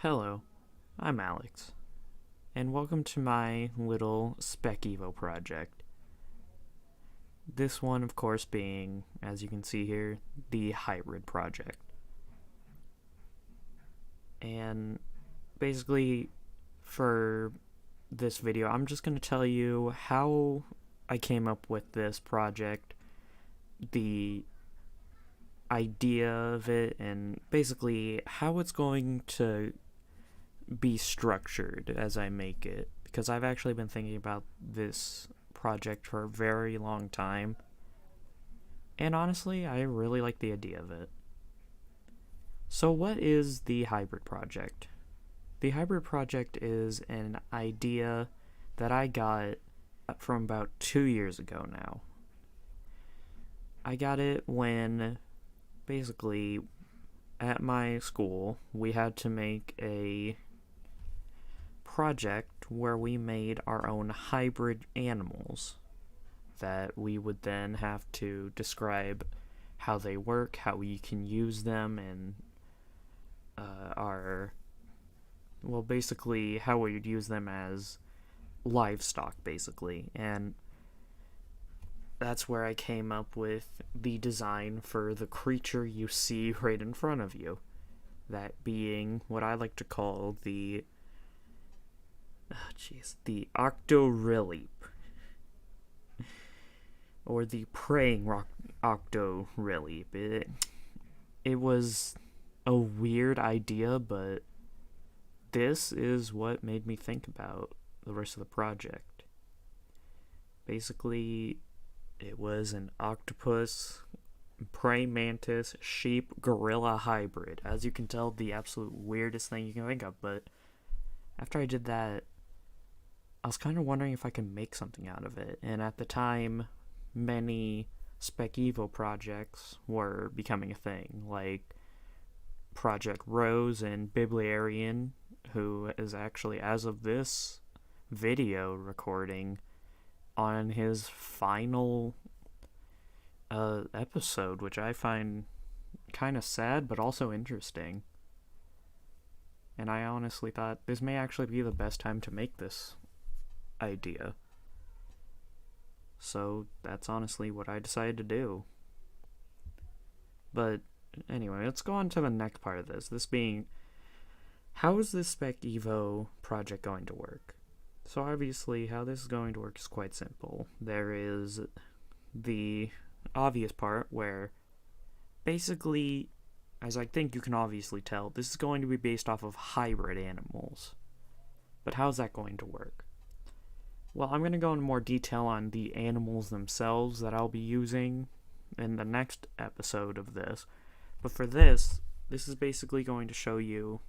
Hello, I'm Alex, and welcome to my little Spec Evo project. This one, of course, being, as you can see here, the hybrid project. And basically, for this video, I'm just going to tell you how I came up with this project, the idea of it, and basically how it's going to be structured as I make it, because I've actually been thinking about this project for a very long time, and honestly, I really like the idea of it. So, what is the hybrid project? The hybrid project is an idea that I got from about 2 years ago now. I got it when basically at my school we had to make a project where we made our own hybrid animals that we would then have to describe how they work, how we can use them, and basically how we would use them as livestock, basically. And that's where I came up with the design for the creature you see right in front of you. That being what I like to call the the octorylleep, or the praying octorylleep. It was a weird idea, but this is what made me think about the rest of the project. Basically, it was an octopus, praying mantis, sheep, gorilla hybrid. As you can tell, the absolute weirdest thing you can think of, but after I did that, I was kind of wondering if I could make something out of it. And at the time, many Spec Evo projects were becoming a thing, like Project Rose and Bibliarian, who is actually, as of this video recording, on his final episode, which I find kind of sad but also interesting. And I honestly thought this may actually be the best time to make this idea. So that's honestly what I decided to do. But anyway, let's go on to the next part of this. This being, how is this Spec Evo project going to work? So obviously, how this is going to work is quite simple. There is the obvious part where basically, as I think you can obviously tell, this is going to be based off of hybrid animals. But how's that going to work? Well, I'm going to go into more detail on the animals themselves that I'll be using in the next episode of this. But for this is basically going to show you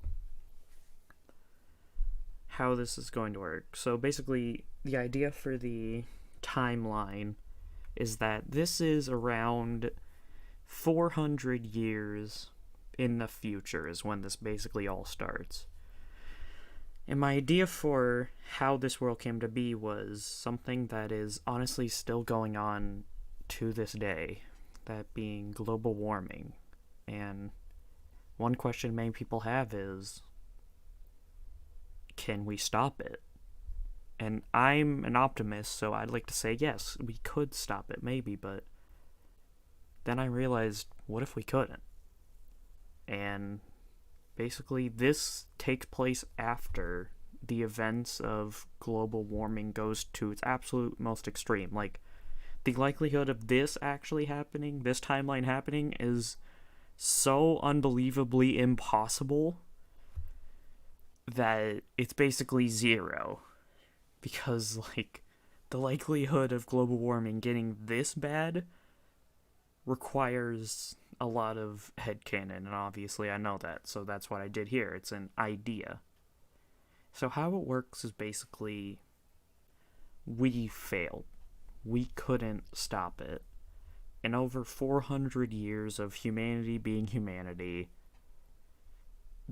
how this is going to work. So basically, the idea for the timeline is that this is around 400 years in the future is when this basically all starts. And my idea for how this world came to be was something that is honestly still going on to this day, that being global warming. And one question many people have is, can we stop it? And I'm an optimist, so I'd like to say yes, we could stop it, maybe, but then I realized, what if we couldn't? And basically, this takes place after the events of global warming goes to its absolute most extreme. Like, the likelihood of this actually happening, this timeline happening, is so unbelievably impossible that it's basically zero. Because, like, the likelihood of global warming getting this bad requires a lot of headcanon, and obviously I know that, so that's what I did here. It's an idea. So how it works is basically, we failed. We couldn't stop it. In over 400 years of humanity being humanity,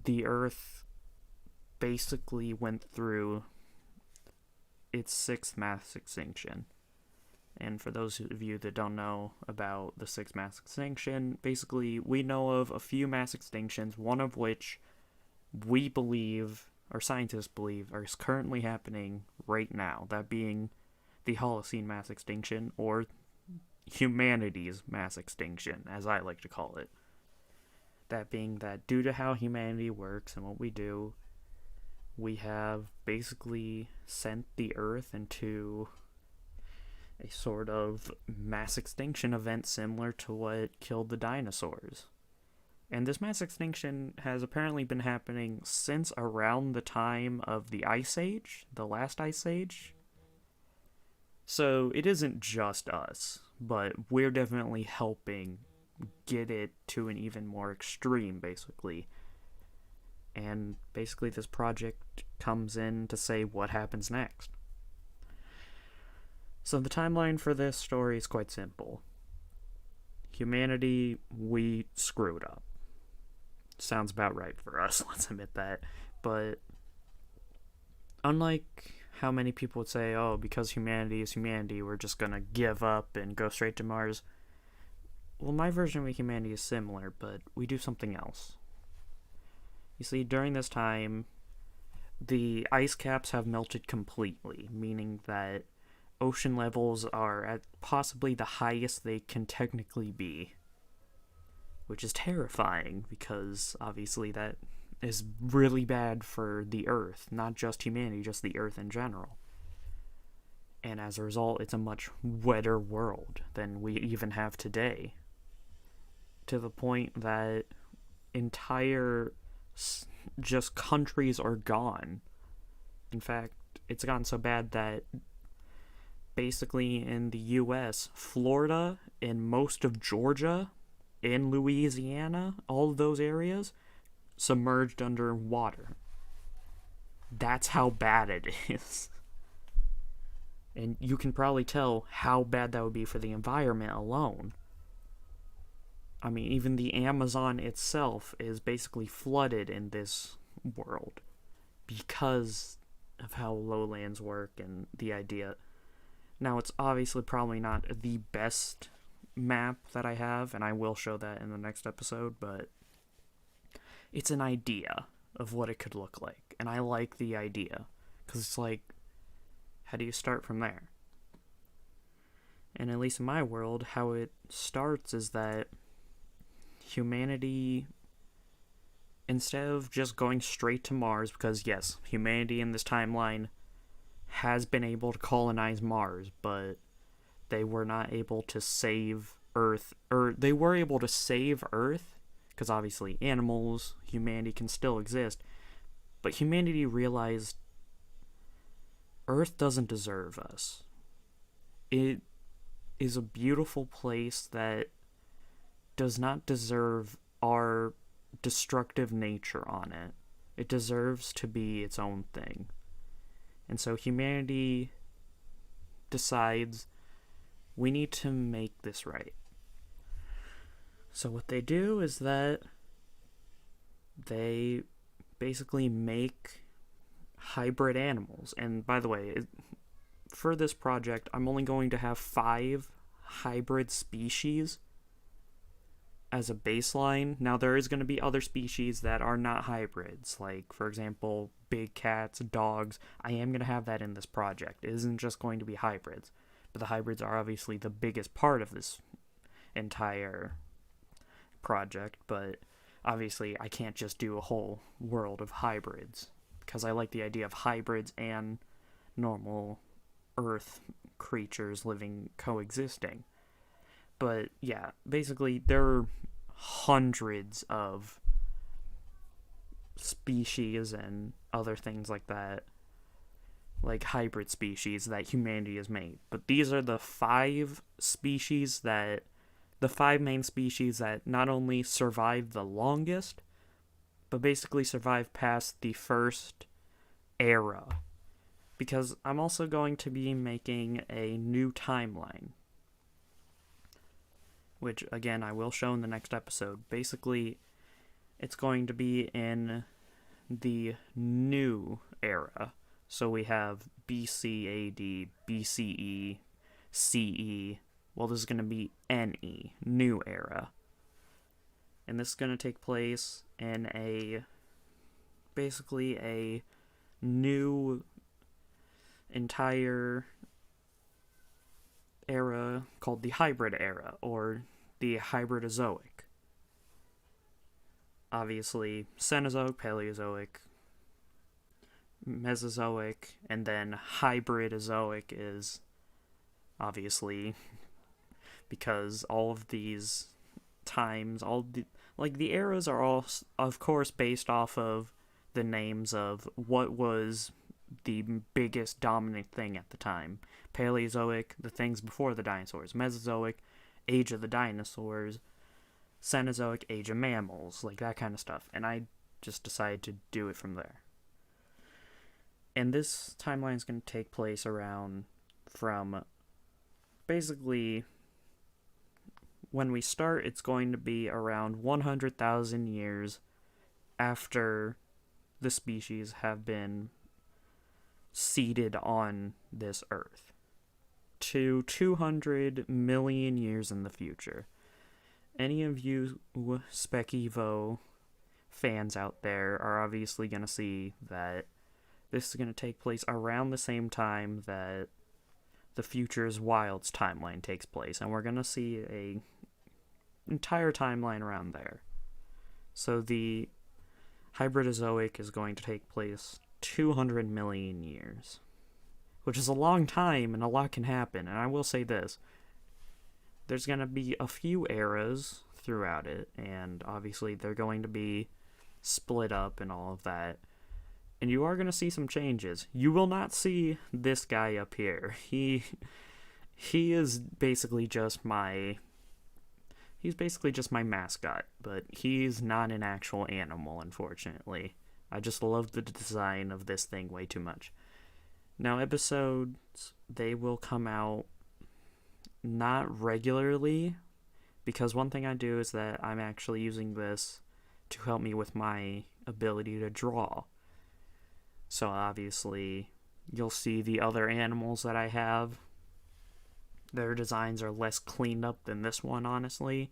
the Earth basically went through its sixth mass extinction. And for those of you that don't know about the sixth mass extinction, basically we know of a few mass extinctions, one of which we believe, or scientists believe, are currently happening right now. That being the Holocene mass extinction, or humanity's mass extinction, as I like to call it. That being that due to how humanity works and what we do, we have basically sent the Earth into a sort of mass extinction event similar to what killed the dinosaurs. And this mass extinction has apparently been happening since around the time of the Ice Age, the last Ice Age. So it isn't just us, but we're definitely helping get it to an even more extreme, basically. And basically, this project comes in to say what happens next. So the timeline for this story is quite simple. Humanity, we screwed up. Sounds about right for us, let's admit that. But unlike how many people would say, oh, because humanity is humanity, we're just gonna give up and go straight to Mars. Well, my version of humanity is similar, but we do something else. You see, during this time, the ice caps have melted completely, meaning that ocean levels are at possibly the highest they can technically be. Which is terrifying, because obviously that is really bad for the Earth, not just humanity, just the Earth in general. And as a result, it's a much wetter world than we even have today. To the point that entire just countries are gone. In fact, it's gotten so bad that basically in the US, Florida and most of Georgia, in Louisiana, all of those areas, submerged under water. That's how bad it is. And you can probably tell how bad that would be for the environment alone. I mean, even the Amazon itself is basically flooded in this world because of how lowlands work and the idea. Now, it's obviously probably not the best map that I have, and I will show that in the next episode, but it's an idea of what it could look like, and I like the idea, because it's like, how do you start from there? And at least in my world, how it starts is that humanity, instead of just going straight to Mars, because yes, humanity in this timeline has been able to colonize Mars, but they were not able to save Earth, or they were able to save Earth, because obviously animals, humanity can still exist, but humanity realized Earth doesn't deserve us. It is a beautiful place that does not deserve our destructive nature on it. It deserves to be its own thing. And so humanity decides we need to make this right. So what they do is that they basically make hybrid animals. And by the way, for this project, I'm only going to have 5 hybrid species as a baseline. Now, there is going to be other species that are not hybrids, like, for example, big cats, dogs. I am going to have that in this project. It isn't just going to be hybrids. But the hybrids are obviously the biggest part of this entire project, but obviously I can't just do a whole world of hybrids, because I like the idea of hybrids and normal Earth creatures living coexisting. But yeah, basically there are hundreds of species and other things like that, like hybrid species that humanity has made. But these are the 5 species that, the 5 main species that not only survived the longest, but basically survived past the first era. Because I'm also going to be making a new timeline, which again I will show in the next episode. Basically, it's going to be in the new era. So we have BC AD, BCE, CE. Well, this is going to be NE, new era. And this is going to take place in a basically a new entire era called the hybrid era, or the hybridozoic. Obviously, Cenozoic, Paleozoic, Mesozoic, and then hybridozoic is obviously because all of these times, the eras are all, of course, based off of the names of what was the biggest dominant thing at the time. Paleozoic, the things before the dinosaurs. Mesozoic, age of the dinosaurs. Cenozoic, age of mammals, like that kind of stuff. And I just decided to do it from there. And this timeline is going to take place around from basically when we start, it's going to be around 100,000 years after the species have been seeded on this earth to 200 million years in the future. Any of you Spec Evo fans out there are obviously going to see that this is going to take place around the same time that the Futures Wilds timeline takes place, and we're going to see a entire timeline around there. So the hybridozoic is going to take place 200 million years, which is a long time, and a lot can happen. And I will say this, there's going to be a few eras throughout it, and obviously they're going to be split up and all of that. And you are going to see some changes. You will not see this guy up here. He is basically just my mascot, but he's not an actual animal, unfortunately. I just love the design of this thing way too much. Now, episodes, they will come out not regularly, because one thing I do is that I'm actually using this to help me with my ability to draw. So obviously, you'll see the other animals that I have. Their designs are less cleaned up than this one, honestly.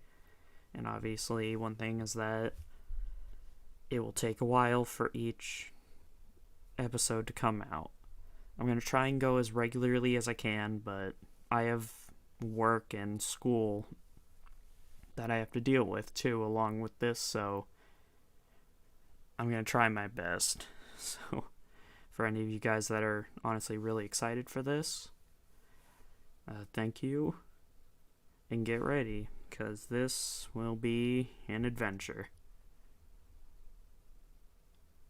And obviously, one thing is that it will take a while for each episode to come out. I'm going to try and go as regularly as I can, but I have work and school that I have to deal with too, along with this, so I'm going to try my best. So, for any of you guys that are honestly really excited for this, thank you, and get ready, because this will be an adventure.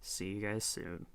See you guys soon.